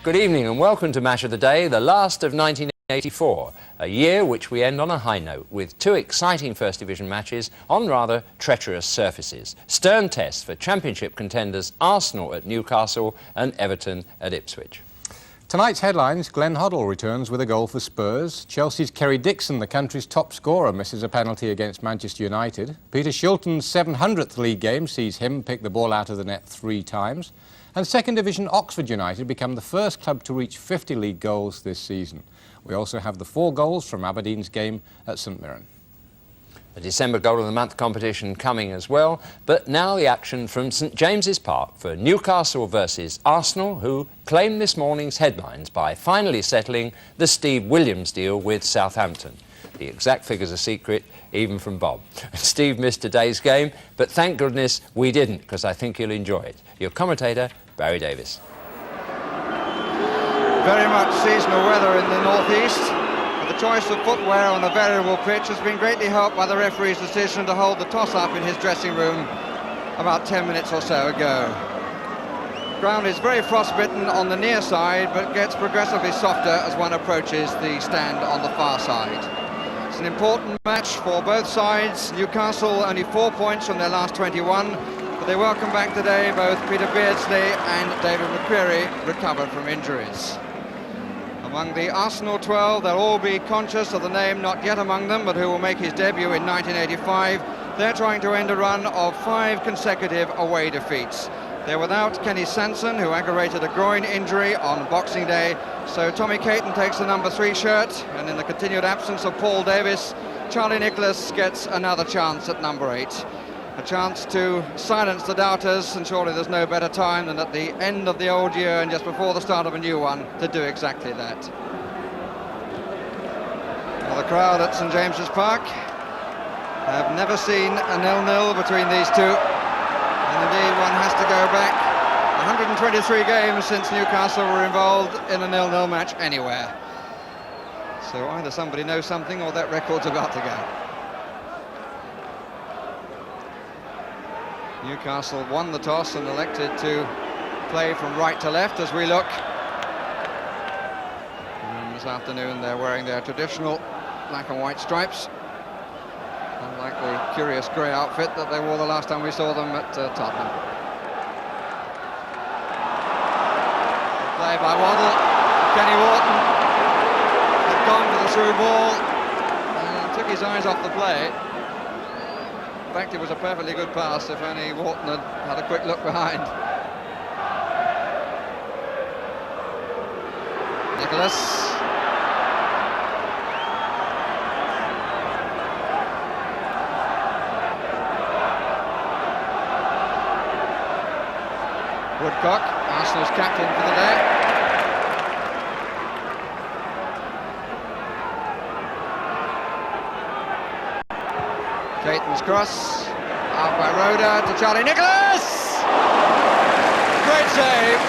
Good evening and welcome to Match of the Day, the last of 1984, a year which we end on a high note with two exciting First Division matches on rather treacherous surfaces. Stern tests for Championship contenders Arsenal at Newcastle and Everton at Ipswich. Tonight's headlines: Glenn Hoddle returns with a goal for Spurs. Chelsea's Kerry Dixon, the country's top scorer, misses a penalty against Manchester United. Peter Shilton's 700th league game sees him pick the ball out of the net 3 times. And Second Division Oxford United become the first club to reach 50 league goals this season. We also have the 4 goals from Aberdeen's game at St Mirren. The December Goal of the Month competition coming as well, but now the action from St James's Park for Newcastle versus Arsenal, who claimed this morning's headlines by finally settling the Steve Williams deal with Southampton. The exact figures are secret, even from Bob. Steve missed today's game, but thank goodness we didn't, because I think you'll enjoy it. Your commentator, Barry Davis. Very much seasonal weather in the northeast. The choice of footwear on a variable pitch has been greatly helped by the referee's decision to hold the toss up in his dressing room about 10 minutes or so ago. Ground is very frostbitten on the near side, but gets progressively softer as one approaches the stand on the far side. It's an important match for both sides. Newcastle only 4 points from their last 21, but they welcome back today both Peter Beardsley and David McCreary, recovered from injuries. Among the Arsenal 12, they'll all be conscious of the name not yet among them, but who will make his debut in 1985. They're trying to end a run of 5 consecutive away defeats. They're without Kenny Sanson, who aggravated a groin injury on Boxing Day, so Tommy Caton takes the number 3 shirt, and in the continued absence of Paul Davis, Charlie Nicholas gets another chance at number 8. A chance to silence the doubters, and surely there's no better time than at the end of the old year and just before the start of a new one to do exactly that. Well, the crowd at St James's Park have never seen a 0-0 between these two. And indeed, one has to go back 123 games since Newcastle were involved in a 0-0 match anywhere. So either somebody knows something or that record's about to go. Newcastle won the toss and elected to play from right to left as we look. And this afternoon they're wearing their traditional black and white stripes, unlike the curious grey outfit that they wore the last time we saw them at Tottenham. Play by Waddle. Kenny Wharton had gone for the through ball and took his eyes off the play. In fact, it was a perfectly good pass if only Wharton had a quick look behind. Nicholas. Woodcock, Arsenal's captain for the day. Caton's cross, out by Rhoda to Charlie Nicholas! Great save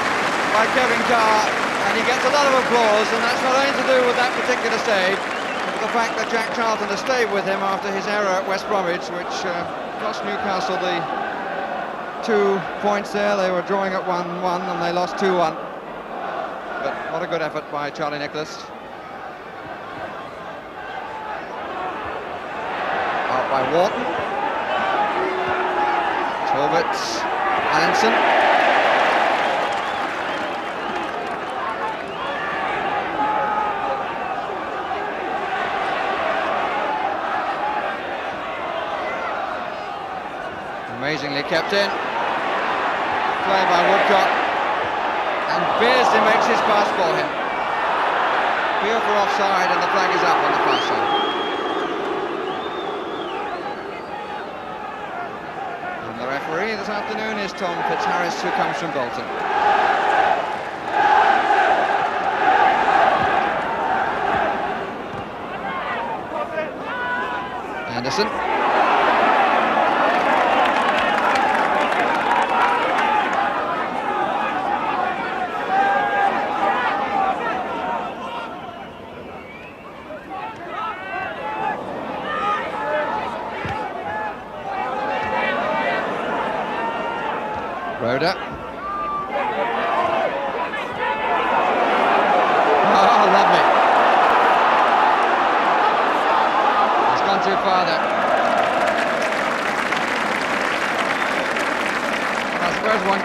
by Kevin Carr, and he gets a lot of applause, and that's not only to do with that particular save, but the fact that Jack Charlton has stayed with him after his error at West Bromwich, which cost Newcastle the 2 points there. They were drawing at 1-1 and they lost 2-1. But what a good effort by Charlie Nicholas. Out by Wharton. Talbot. Allenson. Amazingly kept in. Play by Woodcock, and Beardsley makes his pass for him. Appeal for offside, and the flag is up on the far side. And the referee this afternoon is Tom Fitzharris, who comes from Bolton. Anderson. Rhoda.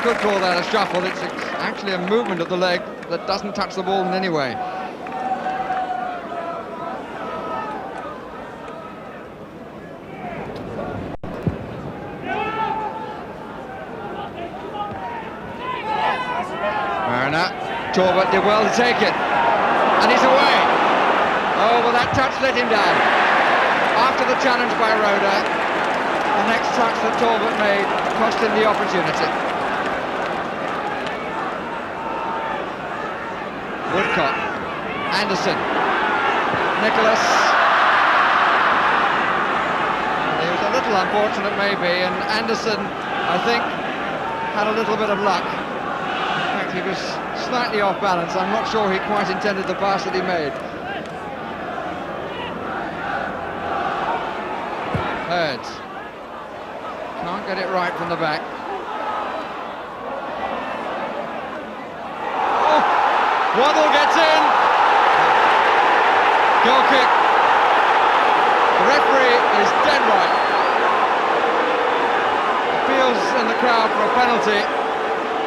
could call that a shuffle. It's actually a movement of the leg that doesn't touch the ball in any way. Mariner, Talbot did well to take it, and he's away. Oh, well, that touch let him down. After the challenge by Roda, the next touch that Talbot made cost him the opportunity. Woodcock, Anderson, Nicholas. He was a little unfortunate maybe, and Anderson, I think, had a little bit of luck. In fact, he was slightly off balance. I'm not sure he quite intended the pass that he made. Hurds. Can't get it right from the back. Oh, Waddle gets in. Goal kick. The referee is dead right. Appeals in the crowd for a penalty,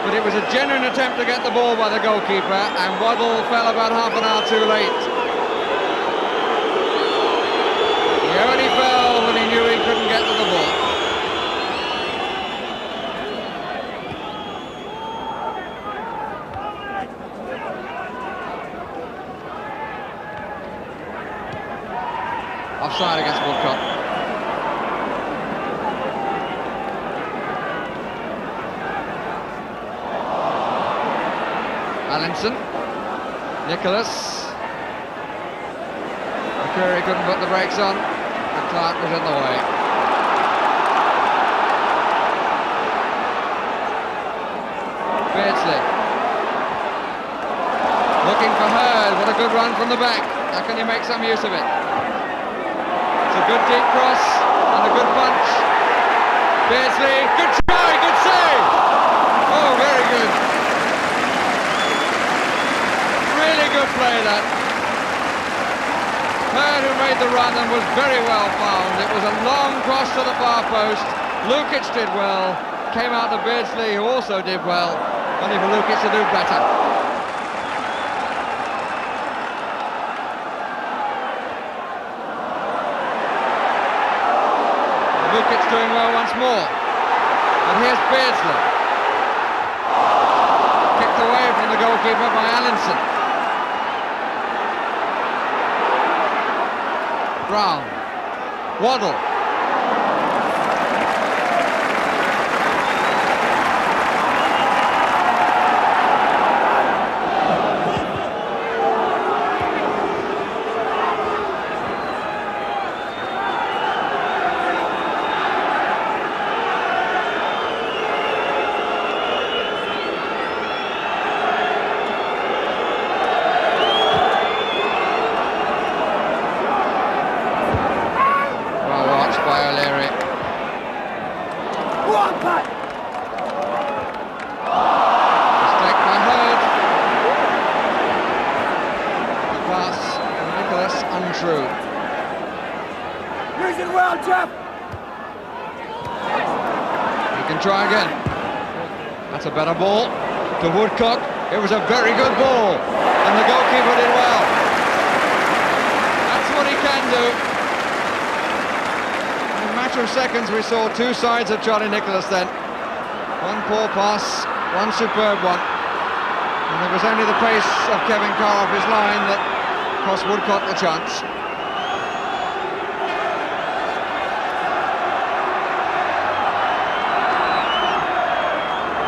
but it was a genuine attempt to get the ball by the goalkeeper, and Waddle fell about half an hour too late. He only fell when he knew he couldn't get to the ball. Offside against Woodcock. Allinson, Nicholas. McCurry couldn't put the brakes on, and Clark was in the way. Beardsley, looking for Hurd. What a good run from the back. How can you make some use of it? It's a good deep cross and a good punch. Beardsley, good try, good save. Oh, very good. Really good play, that. Hurd, who made the run and was very well found. It was a long cross to the far post. Lukic did well. Came out to Beardsley, who also did well. Only for Lukic to do better. Lukic doing well once more. And here's Beardsley. Kicked away from the goalkeeper by Allinson. Brown. Waddle. Untrue. Use it well, Jeff. He can try again. That's a better ball to Woodcock. It was a very good ball, and the goalkeeper did well. That's what he can do. In a matter of seconds, we saw two sides of Johnny Nicholas then. One poor pass, one superb one. And it was only the pace of Kevin Carr off his line that cost Woodcock the chance.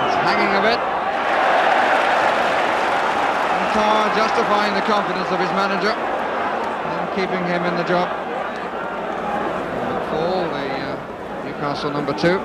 It's hanging a bit. And Carr justifying the confidence of his manager and keeping him in the job. For the Newcastle number 2.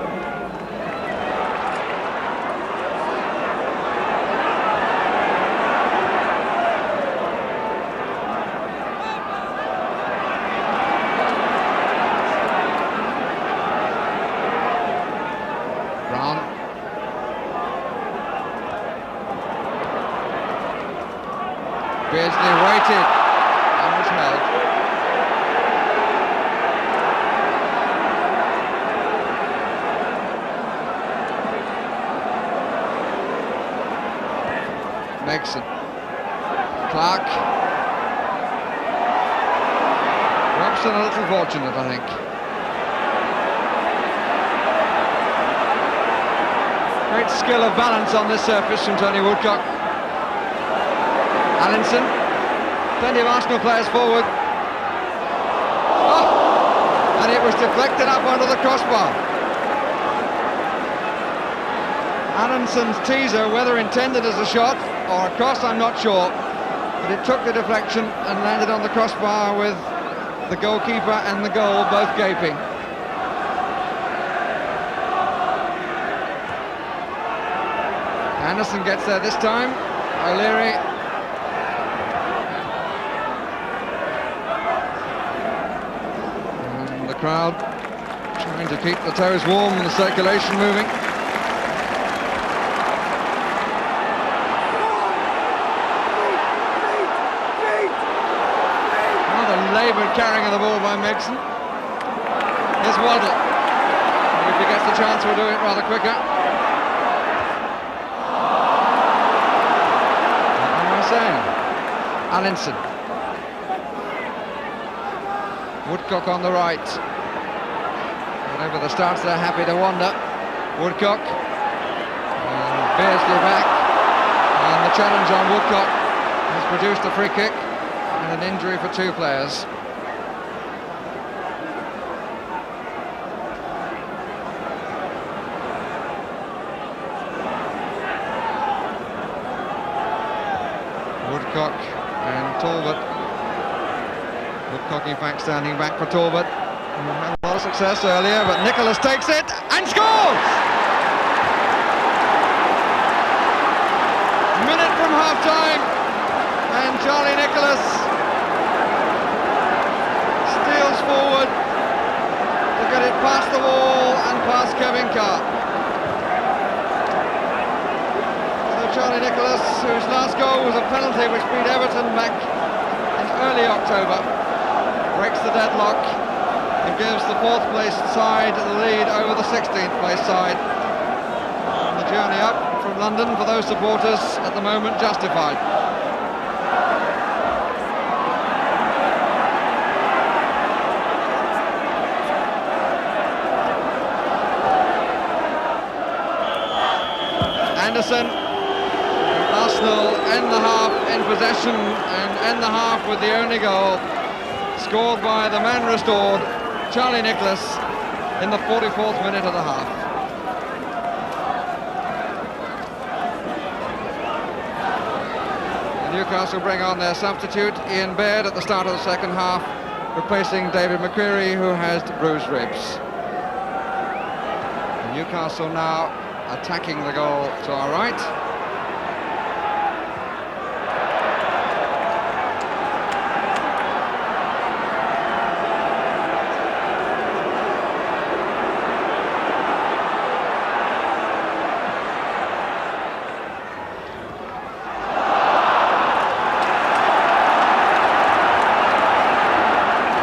Beardsley waited and was held. Megson. Clark. Robson a little fortunate, I think. Great skill of balance on this surface from Tony Woodcock. Allinson. Plenty of Arsenal players forward. Oh! And it was deflected up onto the crossbar. Allinson's teaser, whether intended as a shot or a cross, I'm not sure, but it took the deflection and landed on the crossbar with the goalkeeper and the goal both gaping. Anderson gets there this time. O'Leary. And the crowd trying to keep the toes warm and the circulation moving. Laboured carrying of the ball by Megson. Here's Waddle. If he gets the chance, we'll do it rather quicker. What am I saying? Allinson. Woodcock on the right. Whatever the starts, they're happy to wander. Woodcock. And Beardsley back. And the challenge on Woodcock has produced a free kick. And an injury for two players. Woodcock and Talbot. Woodcock in fact standing back for Talbot. Who had a lot of success earlier, but Nicholas takes it and scores! A minute from half-time and Charlie Nicholas steals forward to get it past the wall and past Kevin Carr. So Charlie Nicholas, whose last goal was a penalty which beat Everton back in early October, breaks the deadlock and gives the 4th place side the lead over the 16th place side. And the journey up from London for those supporters at the moment justified. Anderson. Arsenal end the half in possession and end the half with the only goal scored by the man restored, Charlie Nicholas, in the 44th minute of the half. Newcastle bring on their substitute, Ian Baird, at the start of the second half, replacing David McCreary, who has bruised ribs. Newcastle now attacking the goal to our right.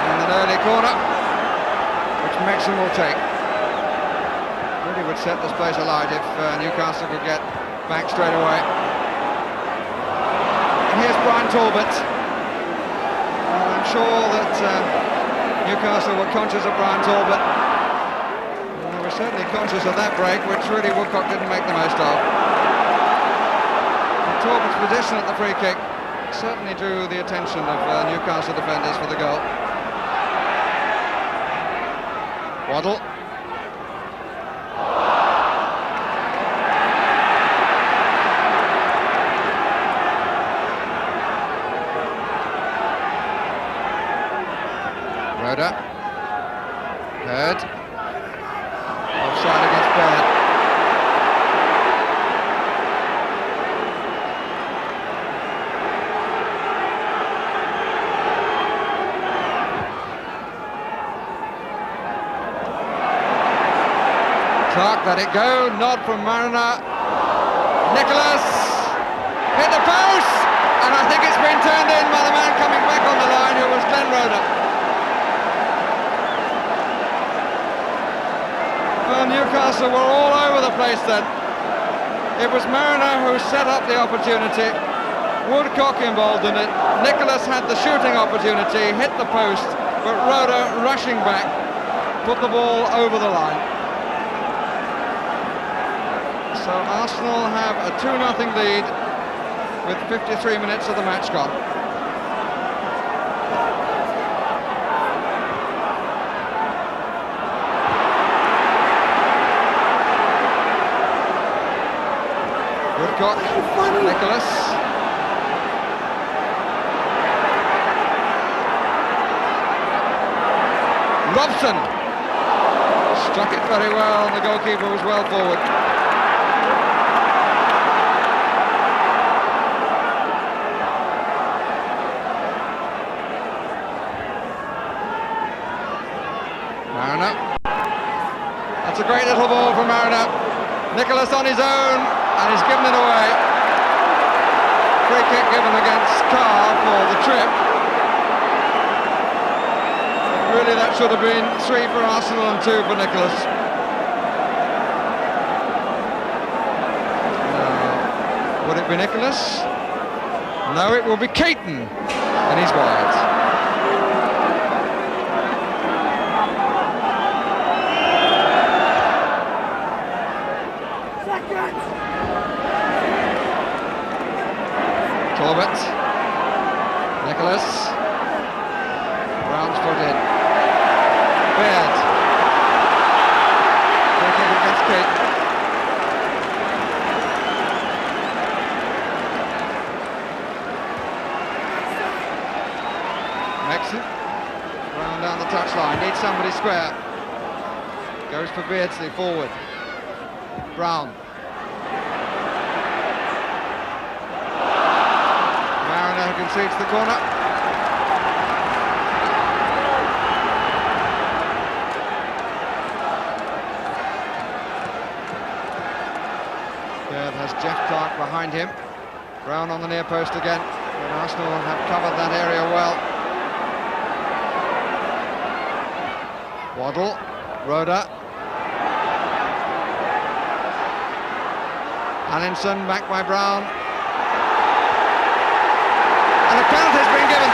And an early corner, which Megson will take. Would set this place alight if Newcastle could get back straight away. And here's Brian Talbot. I'm sure that Newcastle were conscious of Brian Talbot. They were certainly conscious of that break, which really Woodcock didn't make the most of. And Talbot's position at the free kick certainly drew the attention of Newcastle defenders for the goal. Waddle. Hurd. Offside against Baird. Clark let it go, nod from Mariner. Nicholas hit the post, and I think it's been turned in by the man coming back on the line, who was Glenn Roeder. Well, Newcastle were all over the place then. It was Mariner who set up the opportunity. Woodcock involved in it. Nicholas had the shooting opportunity, hit the post, but Rhoda, rushing back, put the ball over the line. So Arsenal have a 2-0 lead with 53 minutes of the match gone. Woodcock, Nicholas. Robson struck it very well, and the goalkeeper was well forward. Mariner. That's a great little ball from Mariner. Nicholas on his own, and he's given it away. Free kick given against Carr for the trip. Really, that should have been 3 for Arsenal and 2 for Nicholas. Would it be Nicholas? No, it will be Keaton, and he's wide. Corbett, Nicholas, Brown's put in. Baird. Free kick against Keaton. Mexon. Brown down the touchline. Needs somebody square. Goes for Beardsley forward. Brown. Mariner who concedes the corner. Has Jeff Clark behind him. Brown on the near post again, but Arsenal have covered that area well. Waddle, Rhoda. Allinson back by Brown. And a penalty has been given.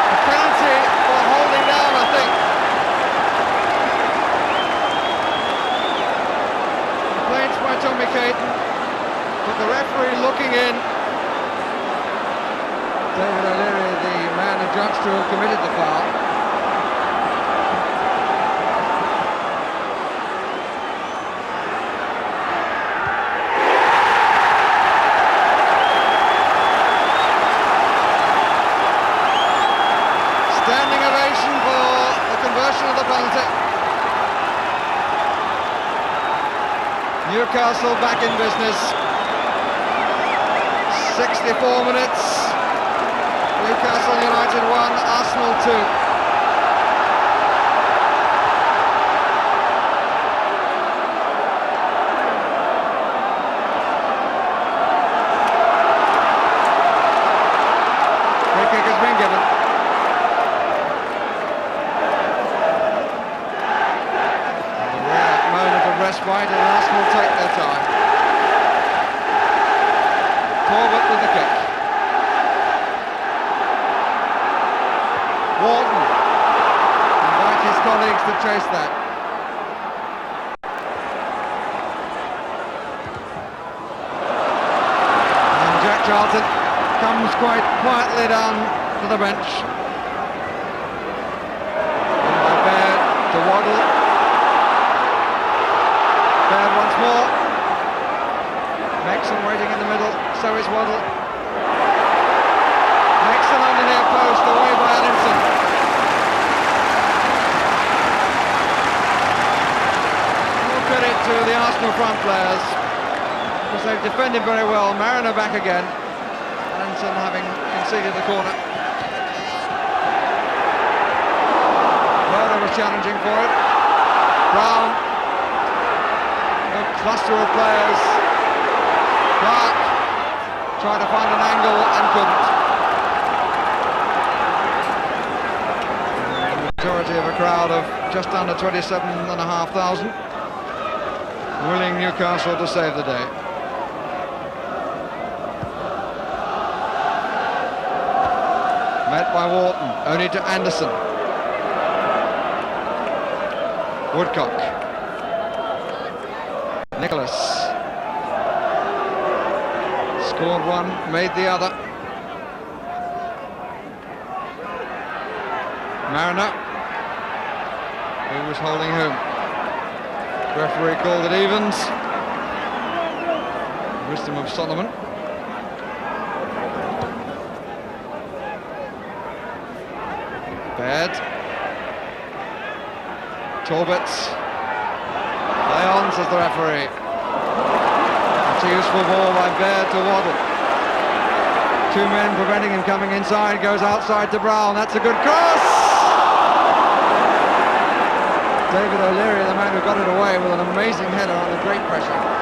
A penalty for holding down, I think. By Tommy Caton, but the referee looking in. David O'Leary, the man adjudged to have committed the foul. Standing ovation for the conversion of the penalty. Newcastle back in business. 64 minutes. Newcastle United 1, Arsenal 2. Free kick has been given. Respite, and Arsenal take their time. Corbett with the kick. Wharton invite his colleagues to chase that. And Jack Charlton comes quite quietly down to the bench. And Baird to Waddle. Baird once more. Mexon waiting in the middle, so is Waddle. Mexon on the near post, away by Allinson. More credit to the Arsenal front players, because they've defended very well. Mariner back again. Allinson having conceded the corner. Rhoda was challenging for it. Brown. Cluster of players. Clark tried to find an angle and couldn't. Majority of a crowd of just under 27,500 willing Newcastle to save the day. up by Walton, only to Anderson. Woodcock. Nicholas. Scored one, made the other. Mariner, who was holding home. Referee called it evens. Wisdom of Solomon. Baird. Talbot. Play on, says the referee. It's a useful ball by Baird to Waddle. Two men preventing him coming inside, goes outside to Brown. That's a good cross! David O'Leary, the man who got it away with an amazing header under great pressure.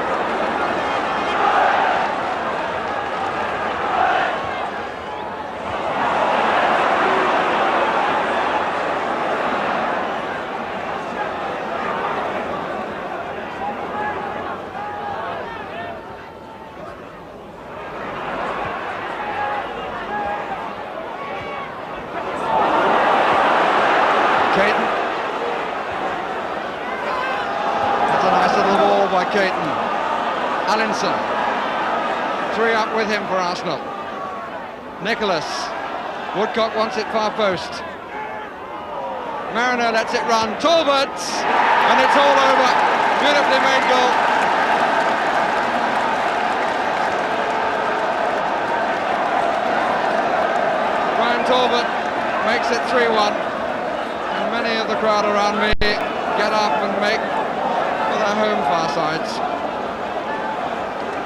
Allinson, 3 up with him for Arsenal. Nicholas, Woodcock wants it far post. Mariner lets it run, Talbot, and it's all over. Beautifully made goal. Brian Talbot makes it 3-1, and many of the crowd around me get up and make for their home far sides.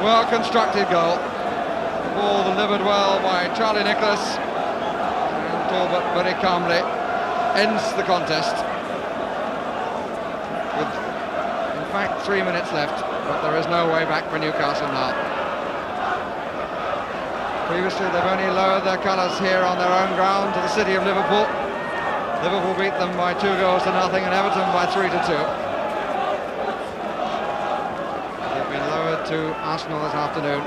Well constructed goal. The ball delivered well by Charlie Nicholas, and Talbot very calmly ends the contest with, in fact, 3 minutes left, but there is no way back for Newcastle now. Previously they've only lowered their colours here on their own ground to the city of Liverpool. Liverpool beat them by 2 goals to nothing and Everton by 3-2. To Arsenal this afternoon.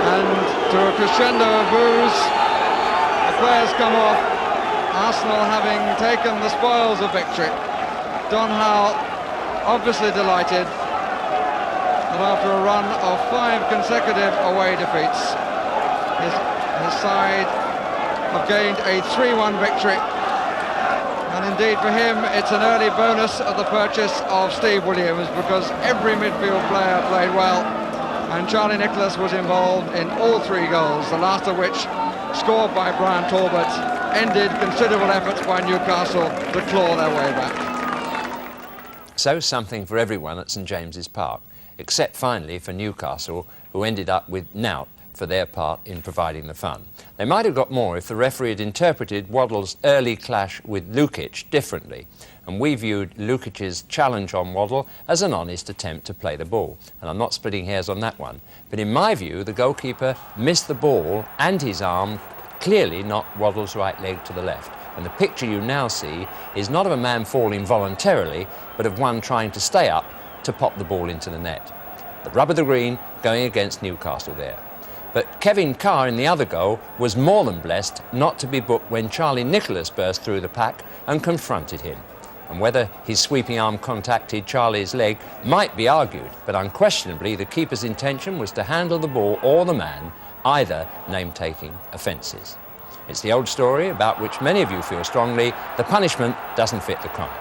And to a crescendo of boos, the players come off, Arsenal having taken the spoils of victory. Don Howe obviously delighted that after a run of 5 consecutive away defeats, his side have gained a 3-1 victory, and indeed for him it's an early bonus of the purchase of Steve Williams, because every midfield player played well, and Charlie Nicholas was involved in all 3 goals, the last of which, scored by Brian Talbot, ended considerable efforts by Newcastle to claw their way back. So something for everyone at St James's Park, except finally for Newcastle, who ended up with nought for their part in providing the fun. They might have got more if the referee had interpreted Waddle's early clash with Lukic differently, and we viewed Lukic's challenge on Waddle as an honest attempt to play the ball, and I'm not splitting hairs on that one. But in my view, the goalkeeper missed the ball and his arm, clearly not Waddle's right leg to the left. And the picture you now see is not of a man falling voluntarily, but of one trying to stay up to pop the ball into the net. The rub of the green going against Newcastle there. But Kevin Carr in the other goal was more than blessed not to be booked when Charlie Nicholas burst through the pack and confronted him. And whether his sweeping arm contacted Charlie's leg might be argued, but unquestionably the keeper's intention was to handle the ball or the man, either name-taking offences. It's the old story about which many of you feel strongly: the punishment doesn't fit the crime.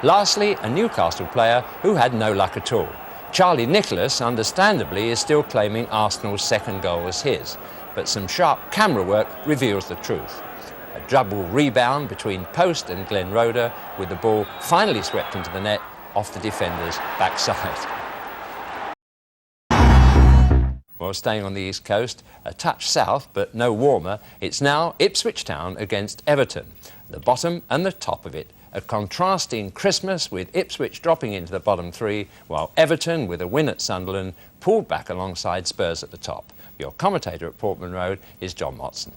Lastly, a Newcastle player who had no luck at all. Charlie Nicholas, understandably, is still claiming Arsenal's second goal as his, but some sharp camera work reveals the truth. A double rebound between post and Glenn Roeder, with the ball finally swept into the net off the defender's backside. Well, staying on the East Coast, a touch south but no warmer, it's now Ipswich Town against Everton, the bottom and the top of it. A contrasting Christmas, with Ipswich dropping into the bottom 3, while Everton, with a win at Sunderland, pulled back alongside Spurs at the top. Your commentator at Portman Road is John Watson.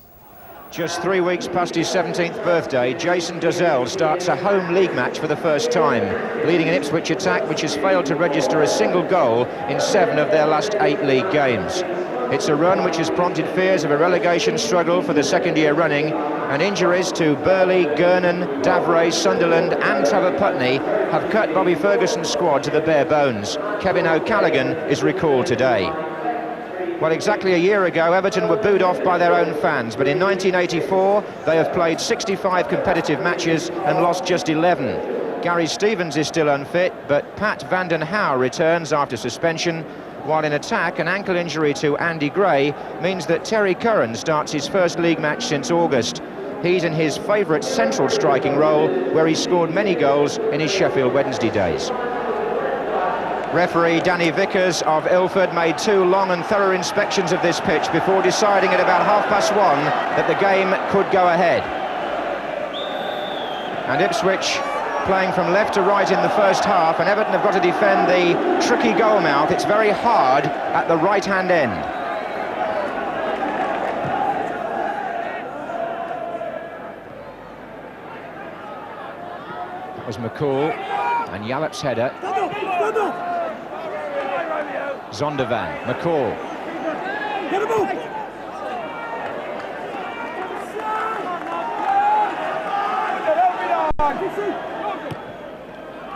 Just 3 weeks past his 17th birthday, Jason Dozzell starts a home league match for the first time, leading an Ipswich attack which has failed to register a single goal in 7 of their last 8 league games. It's a run which has prompted fears of a relegation struggle for the second year running, and injuries to Burley, Gernon, Davray, Sunderland and Trevor Putney have cut Bobby Ferguson's squad to the bare bones. Kevin O'Callaghan is recalled today. Well, exactly a year ago, Everton were booed off by their own fans, but in 1984, they have played 65 competitive matches and lost just 11. Gary Stevens is still unfit, but Pat van den Houw returns after suspension, while in attack, an ankle injury to Andy Gray means that Terry Curran starts his first league match since August. He's in his favourite central striking role, where he scored many goals in his Sheffield Wednesday days. Referee Danny Vickers of Ilford made 2 long and thorough inspections of this pitch before deciding at about 1:30 that the game could go ahead. And Ipswich playing from left to right in the first half, and Everton have got to defend the tricky goal mouth. It's very hard at the right-hand end. That was McCall, and Yallop's header. Zondervan, McCall.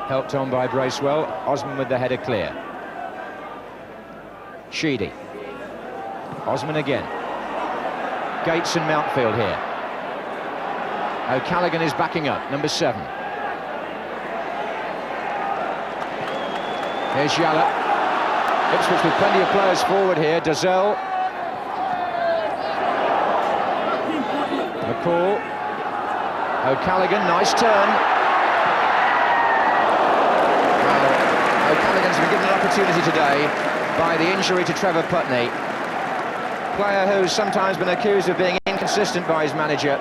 Helped on by Bracewell. Osman with the header clear. Sheedy. Osman again. Gates and Mountfield here. O'Callaghan is backing up, number 7. Here's Yallop. Ipswich with plenty of players forward here. Dozzell. McCall. O'Callaghan, nice turn. Well, O'Callaghan's been given an opportunity today by the injury to Trevor Putney. Player who's sometimes been accused of being inconsistent by his manager,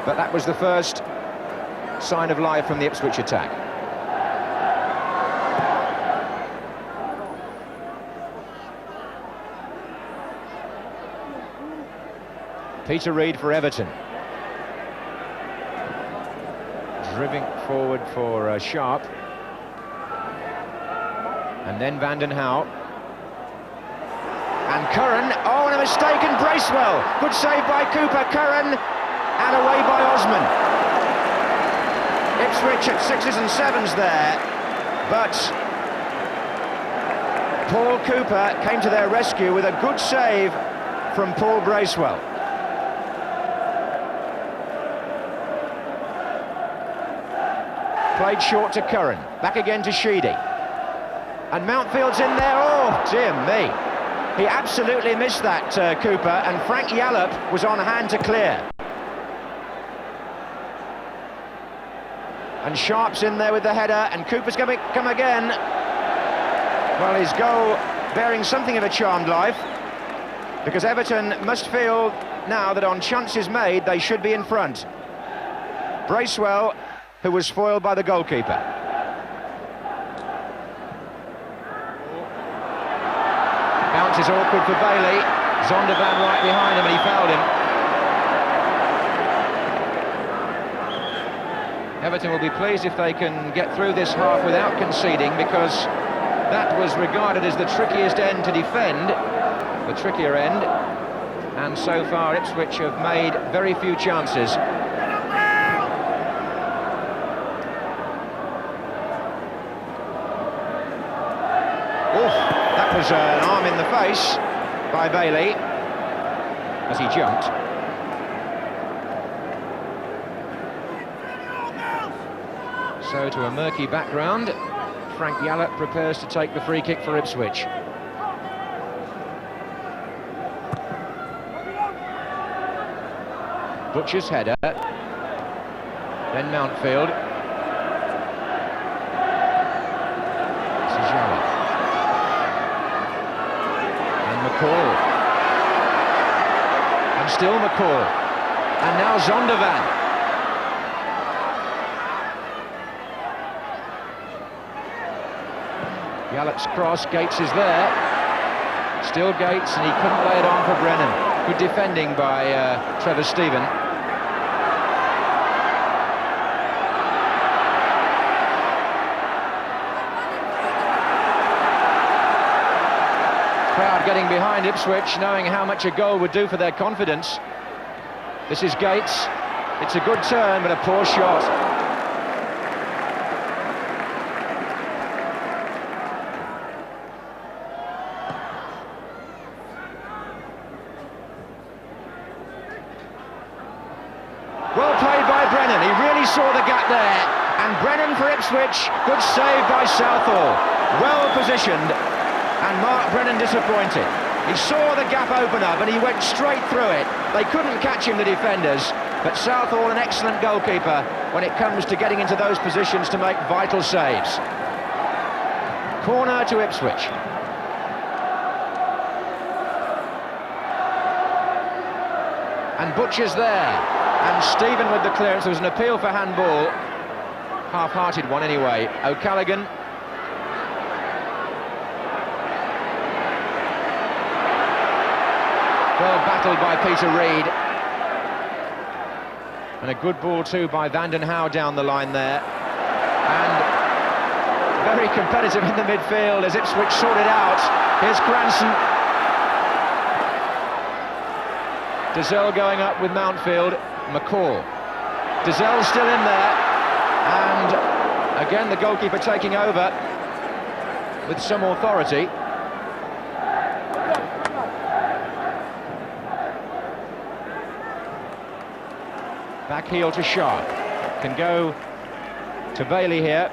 but that was the first sign of life from the Ipswich attack. Peter Reid for Everton. Driving forward for Sharp. And then van den Houw. And Curran, oh, and a mistake, and Bracewell. Good save by Cooper. Curran, and away by Osman. Ipswich at 6s and 7s there, but Paul Cooper came to their rescue with a good save from Paul Bracewell. Played short to Curran, back again to Sheedy. And Mountfield's in there, oh dear me. He absolutely missed that, Cooper, and Frank Yallop was on hand to clear. And Sharp's in there with the header, and Cooper's going to come again. Well, his goal bearing something of a charmed life, because Everton must feel now that on chances made, they should be in front. Bracewell, who was foiled by the goalkeeper. Bounce is awkward for Bailey. Zondervan right behind him, and he fouled him. Everton will be pleased if they can get through this half without conceding, because that was regarded as the trickiest end to defend, the trickier end, and so far Ipswich have made very few chances. That was an arm in the face by Bailey as he jumped. So to a murky background, Frank Yallop prepares to take the free kick for Ipswich. Butcher's header, then Mountfield. This is Yallop. McCall. And still McCall. And now Zondervan. Yallop's cross, Gates is there. Still Gates, and he couldn't lay it on for Brennan. Good defending by Trevor Stephen. Crowd getting behind Ipswich, knowing how much a goal would do for their confidence. This is Gates. It's a good turn, but a poor shot. Well played by Brennan. He really saw the gap there. And Brennan for Ipswich. Good save by Southall. Well positioned. And Mark Brennan disappointed. He saw the gap open up and he went straight through it. They couldn't catch him, the defenders. But Southall, an excellent goalkeeper when it comes to getting into those positions to make vital saves. Corner to Ipswich. And Butcher's there. And Stephen with the clearance. There was an appeal for handball. Half-hearted one anyway. O'Callaghan. Well battled by Peter Reid. And a good ball too by Vanden Hauwe down the line there. And very competitive in the midfield as Ipswich sort it out. Here's Cranson. Dazelle going up with Mountfield. McCall. Dazelle still in there. And again the goalkeeper taking over with some authority. Back heel to Sharp. Can go to Bailey here.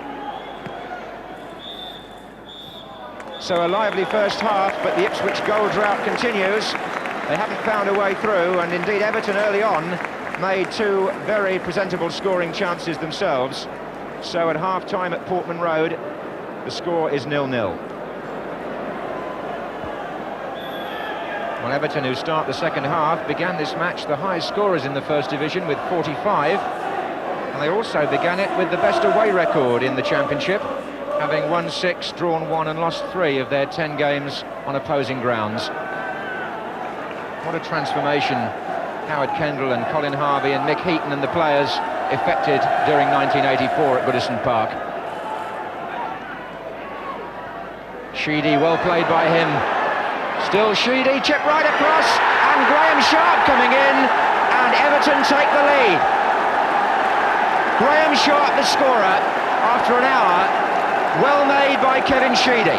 So a lively first half, but the Ipswich goal drought continues. They haven't found a way through, and indeed Everton early on made two very presentable scoring chances themselves. So at half-time at Portman Road, the score is 0-0. Well, Everton, who start the second half, began this match the highest scorers in the First Division with 45. And they also began it with the best away record in the Championship, having won 6, drawn 1 and lost 3 of their 10 games on opposing grounds. What a transformation Howard Kendall and Colin Harvey and Mick Heaton and the players effected during 1984 at Goodison Park. Sheedy, well played by him. Still Sheedy, chip right across, and Graham Sharp coming in, and Everton take the lead. Graham Sharp, the scorer, after an hour, well made by Kevin Sheedy.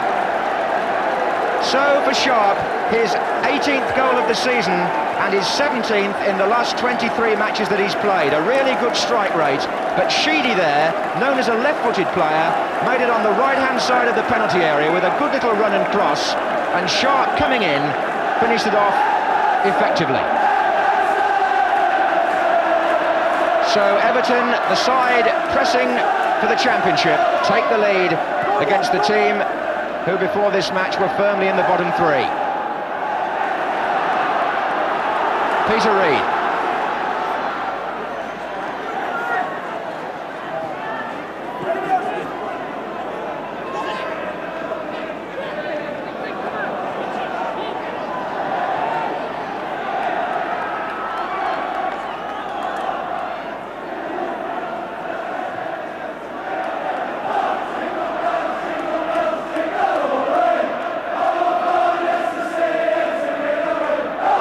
So for Sharp, his 18th goal of the season and his 17th in the last 23 matches that he's played. A really good strike rate, but Sheedy there, known as a left-footed player, made it on the right-hand side of the penalty area with a good little run and cross, and Sharp coming in, finished it off effectively. So Everton, the side pressing for the Championship, take the lead against the team who before this match were firmly in the bottom three. Peter Reid.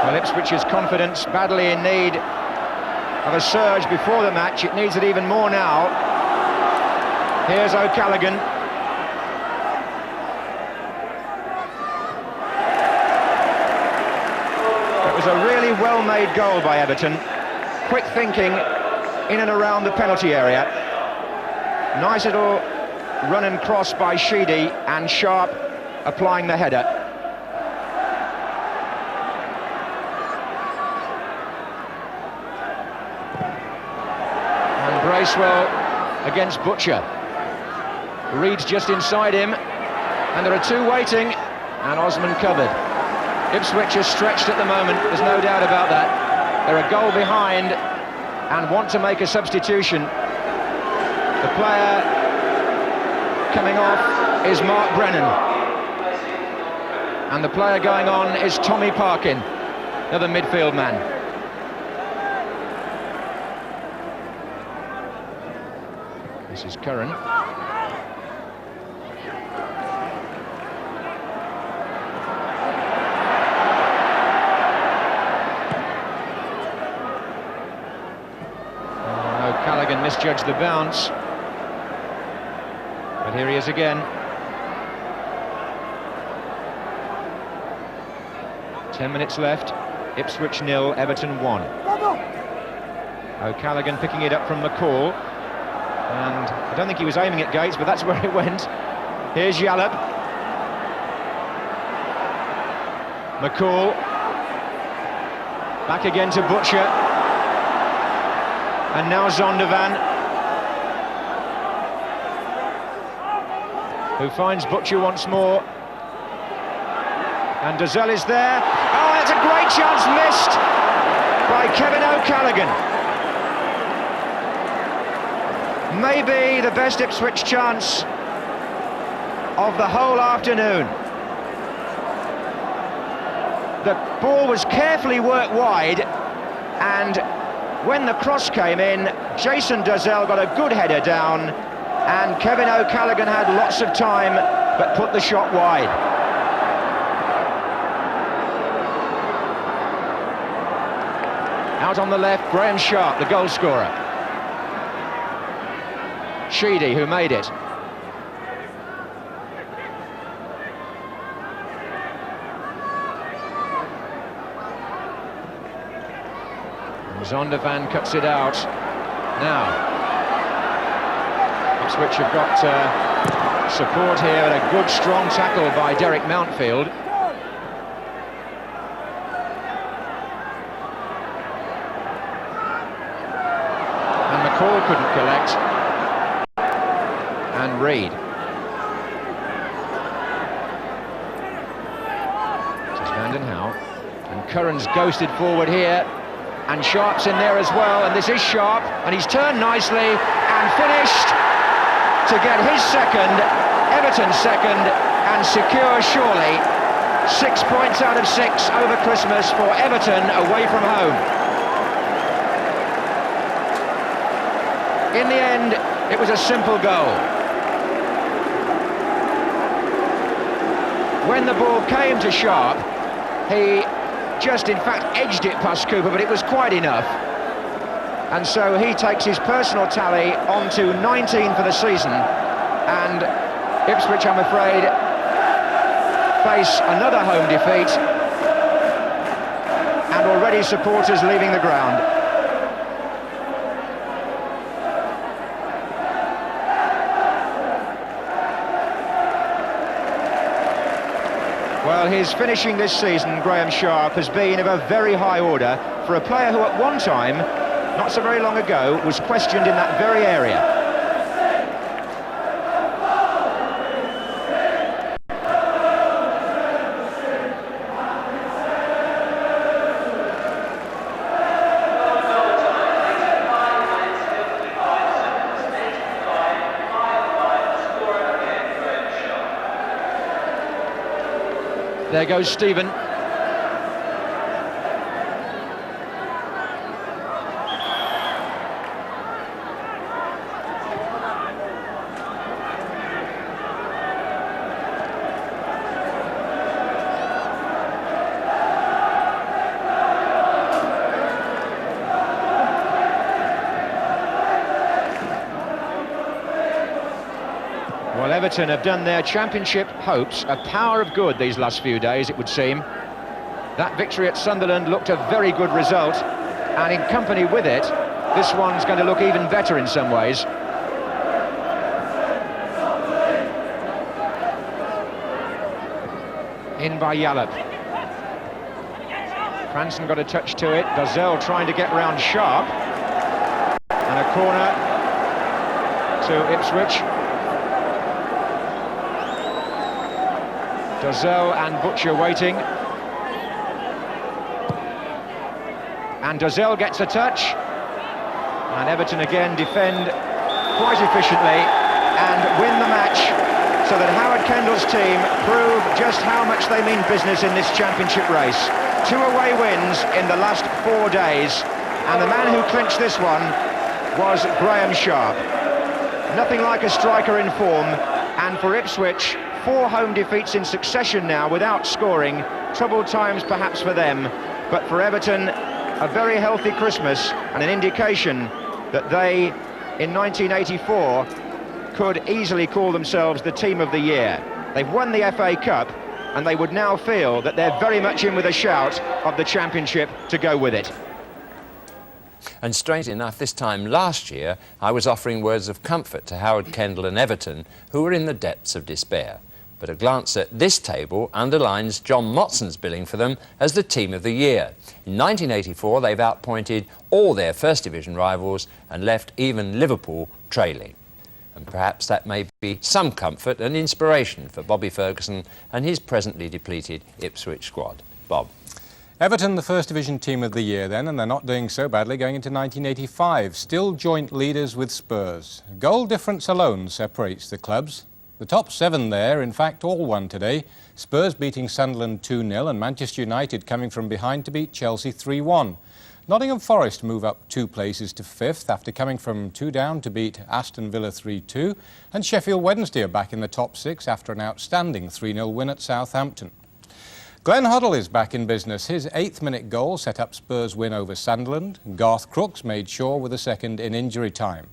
Ipswich's confidence badly in need of a surge before the match. It needs it even more now. Here's O'Callaghan. It was a really well-made goal by Everton. Quick thinking in and around the penalty area. Nice little run and cross by Sheedy, and Sharp applying the header. Bracewell against Butcher. Reid's just inside him, and there are two waiting, and Osman covered. Ipswich is stretched at the moment, there's no doubt about that. They're a goal behind and want to make a substitution. The player coming off is Mark Brennan, and the player going on is Tommy Parkin. Another midfield man. This is Curran. O'Callaghan misjudged the bounce. But here he is again. 10 minutes left. Ipswich 0, Everton 1. O'Callaghan picking it up from McCall. And I don't think he was aiming at Gates, but that's where it went. Here's Yallop. McCall. Back again to Butcher. And now Zondervan, who finds Butcher once more. And Dozzell is there. Oh, that's a great chance missed by Kevin O'Callaghan. Maybe the best Ipswich chance of the whole afternoon. The ball was carefully worked wide, and when the cross came in, Jason Dozzell got a good header down, and Kevin O'Callaghan had lots of time, but put the shot wide. Out on the left, Graham Sharp, the goal scorer. Sheedy, who made it. Zondervan cuts it out. Now, Ipswich have got support here, and a good strong tackle by Derek Mountfield. And McCall couldn't collect. And Reid. This is Vanden Houwe. And Curran's ghosted forward here. And Sharp's in there as well, and this is Sharp, and he's turned nicely and finished to get his second, Everton's second, and secure surely 6 points out of 6 over Christmas for Everton away from home. In the end, it was a simple goal. When the ball came to Sharp, he just in fact edged it past Cooper, but it was quite enough, and so he takes his personal tally on to 19 for the season, and Ipswich, I'm afraid, face another home defeat, and already supporters leaving the ground. Well, his finishing this season, Graham Sharp, has been of a very high order for a player who at one time, not so very long ago, was questioned in that very area. There goes Stephen. Well, Everton have done their championship hopes a power of good these last few days, it would seem. That victory at Sunderland looked a very good result, and in company with it, this one's going to look even better in some ways. In by Yallop. Cranston got a touch to it. Dozzell trying to get round Sharp. And a corner to Ipswich. Dozzell and Butcher waiting. And Dozzell gets a touch. And Everton again defend quite efficiently and win the match, so that Howard Kendall's team prove just how much they mean business in this championship race. 2 away wins in the last 4 days, and the man who clinched this one was Graham Sharp. Nothing like a striker in form, and for Ipswich, 4 home defeats in succession now without scoring. Troubled times perhaps for them, but for Everton, a very healthy Christmas and an indication that they, in 1984, could easily call themselves the team of the year. They've won the FA Cup, and they would now feel that they're very much in with a shout of the Championship to go with it. And strangely enough, this time last year, I was offering words of comfort to Howard Kendall and Everton, who were in the depths of despair. But a glance at this table underlines John Motson's billing for them as the team of the year. In 1984, they've outpointed all their First Division rivals and left even Liverpool trailing. And perhaps that may be some comfort and inspiration for Bobby Ferguson and his presently depleted Ipswich squad. Bob. Everton, the First Division team of the year then, and they're not doing so badly going into 1985. Still joint leaders with Spurs. Goal difference alone separates the clubs. The top 7 there, in fact, all won today. Spurs beating Sunderland 2-0 and Manchester United coming from behind to beat Chelsea 3-1. Nottingham Forest move up 2 places to 5th after coming from 2 down to beat Aston Villa 3-2. And Sheffield Wednesday are back in the top 6 after an outstanding 3-0 win at Southampton. Glenn Hoddle is back in business. His 8th-minute goal set up Spurs' win over Sunderland. Garth Crooks made sure with a second in injury time.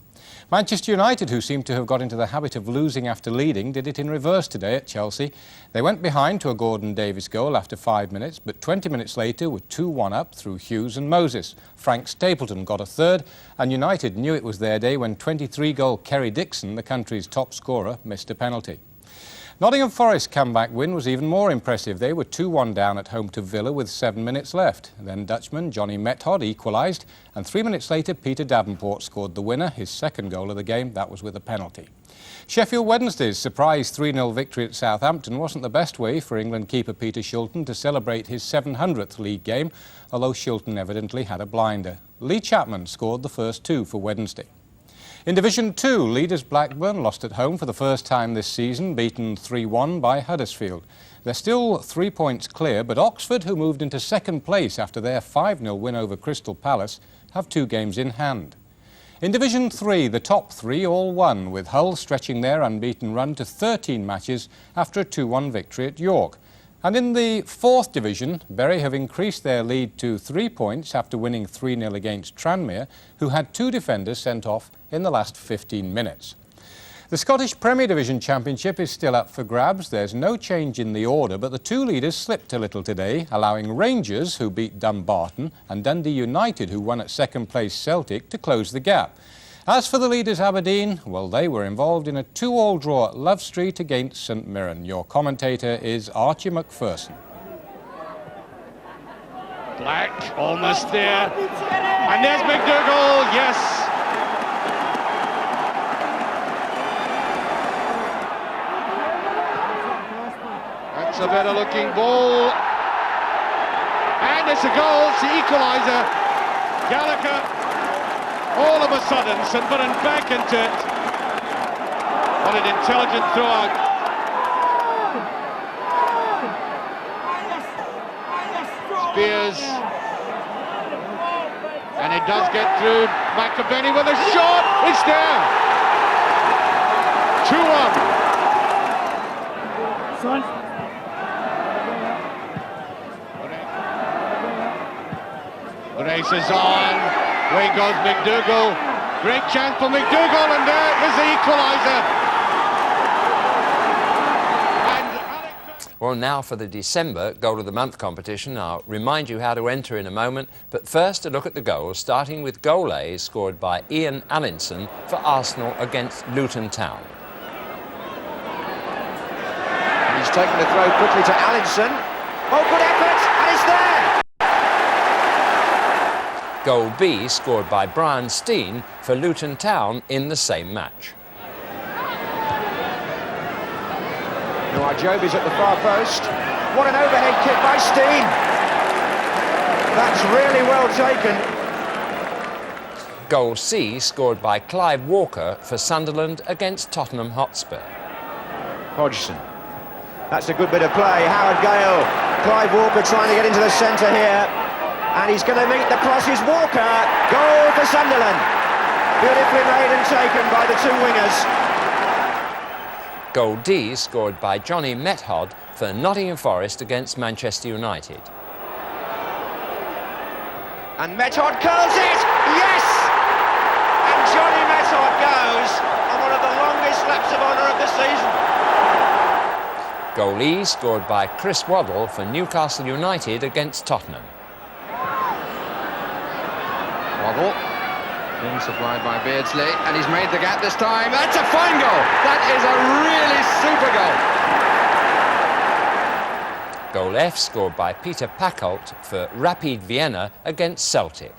Manchester United, who seemed to have got into the habit of losing after leading, did it in reverse today at Chelsea. They went behind to a Gordon Davis goal after 5 minutes, but 20 minutes later were 2-1 up through Hughes and Moses. Frank Stapleton got a third, and United knew it was their day when 23-goal Kerry Dixon, the country's top scorer, missed a penalty. Nottingham Forest's comeback win was even more impressive. They were 2-1 down at home to Villa with 7 minutes left. Then Dutchman Johnny Method equalised, and 3 minutes later Peter Davenport scored the winner, his 2nd goal of the game. That was with a penalty. Sheffield Wednesday's surprise 3-0 victory at Southampton wasn't the best way for England keeper Peter Shilton to celebrate his 700th league game, although Shilton evidently had a blinder. Lee Chapman scored the first 2 for Wednesday. In Division 2, leaders Blackburn lost at home for the first time this season, beaten 3-1 by Huddersfield. They're still 3 points clear, but Oxford, who moved into 2nd place after their 5-0 win over Crystal Palace, have 2 games in hand. In Division 3, the top 3 all won, with Hull stretching their unbeaten run to 13 matches after a 2-1 victory at York. And in the 4th Division, Bury have increased their lead to 3 points after winning 3-0 against Tranmere, who had 2 defenders sent off in the last 15 minutes. The Scottish Premier Division Championship is still up for grabs. There's no change in the order, but the 2 leaders slipped a little today, allowing Rangers, who beat Dumbarton, and Dundee United, who won at 2nd place Celtic, to close the gap. As for the leaders Aberdeen, well, they were involved in a 2-2 draw at Love Street against St Mirren. Your commentator is Archie McPherson. Black, almost there. And there's McDougall, yes. That's a better looking ball. And it's a goal, it's the equaliser. Gallagher. All of a sudden, St Mirren back into it. What an intelligent throw-out. Spears. And it does get through. McAvenny with a shot. It's there. 2-1. Race is on. Away goes McDougall. Great chance for McDougall, and there is the equaliser. Well, now for the December Goal of the Month competition. I'll remind you how to enter in a moment, but first a look at the goals, starting with goal A scored by Ian Allinson for Arsenal against Luton Town. And he's taken the throw quickly to Allinson. Oh, good effort, and it's there! Goal B scored by Brian Steen for Luton Town in the same match. Now Joby's at the far post. What an overhead kick by Steen! That's really well taken. Goal C scored by Clive Walker for Sunderland against Tottenham Hotspur. Hodgson. That's a good bit of play. Howard Gale Clive Walker trying to get into the centre here, and he's going to meet the crosses. Walker, goal for Sunderland. Beautifully made and taken by the two wingers. Goal D scored by Johnny Method for Nottingham Forest against Manchester United. And Method curls it, yes! And Johnny Method goes on one of the longest laps of honour of the season. Goal E scored by Chris Waddle for Newcastle United against Tottenham. Waddle, being supplied by Beardsley, and he's made the gap this time. That's a fine goal! That is a really super goal! Goal F scored by Peter Packalt for Rapid Vienna against Celtic.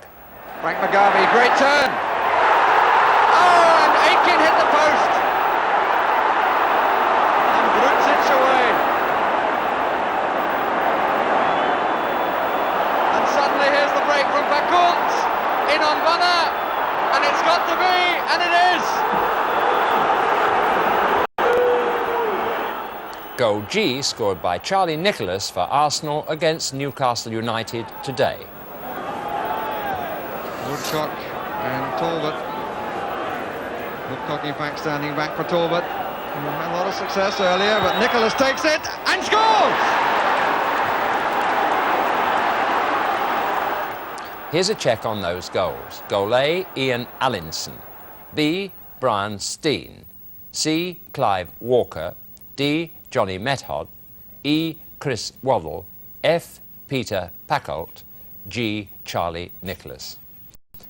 Frank McGarvey, great turn! Oh, and Aitken hit the post! And Brucic away! And suddenly here's the break from Packalt! In on Vanna, and it's got to be, and it is! Goal G scored by Charlie Nicholas for Arsenal against Newcastle United today. Woodcock and Talbot. Woodcock, in fact, standing back for Talbot. Had a lot of success earlier, but Nicholas takes it and scores! Here's a check on those goals. Goal A, Ian Allinson. B, Brian Steen. C, Clive Walker. D, Johnny Method. E, Chris Waddle. F, Peter Packalt. G, Charlie Nicholas.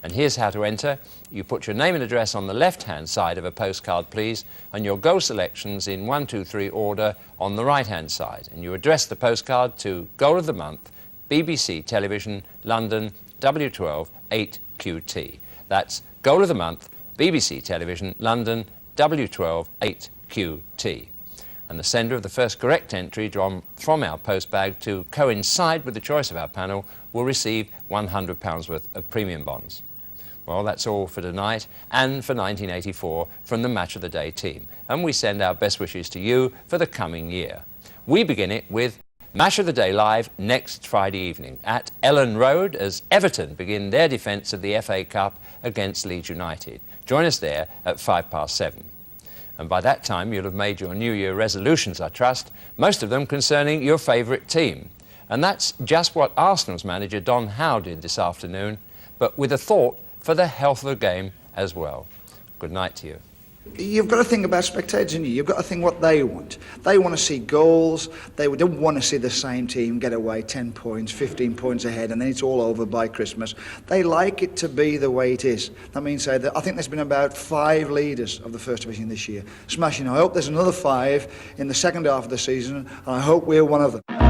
And here's how to enter. You put your name and address on the left-hand side of a postcard, please, and your goal selections in 1, 2, 3 order on the right-hand side. And you address the postcard to Goal of the Month, BBC Television, London, W12 8QT. That's Goal of the Month, BBC Television, London, W12 8QT. And the sender of the first correct entry drawn from our postbag to coincide with the choice of our panel will receive £100 worth of premium bonds. Well, that's all for tonight and for 1984 from the Match of the Day team. And we send our best wishes to you for the coming year. We begin it with Match of the Day live next Friday evening at Ellen Road as Everton begin their defence of the FA Cup against Leeds United. Join us there at 7:05. And by that time you'll have made your New Year resolutions, I trust, most of them concerning your favourite team. And that's just what Arsenal's manager Don Howe did this afternoon, but with a thought for the health of the game as well. Good night to you. You've got to think about spectators, haven't you? You've got to think what they want. They want to see goals. They don't want to see the same team get away 10 points, 15 points ahead, and then it's all over by Christmas. They like it to be the way it is. That means that I think there's been about 5 leaders of the First Division this year. Smashing. I hope there's another 5 in the second half of the season, and I hope we're one of them.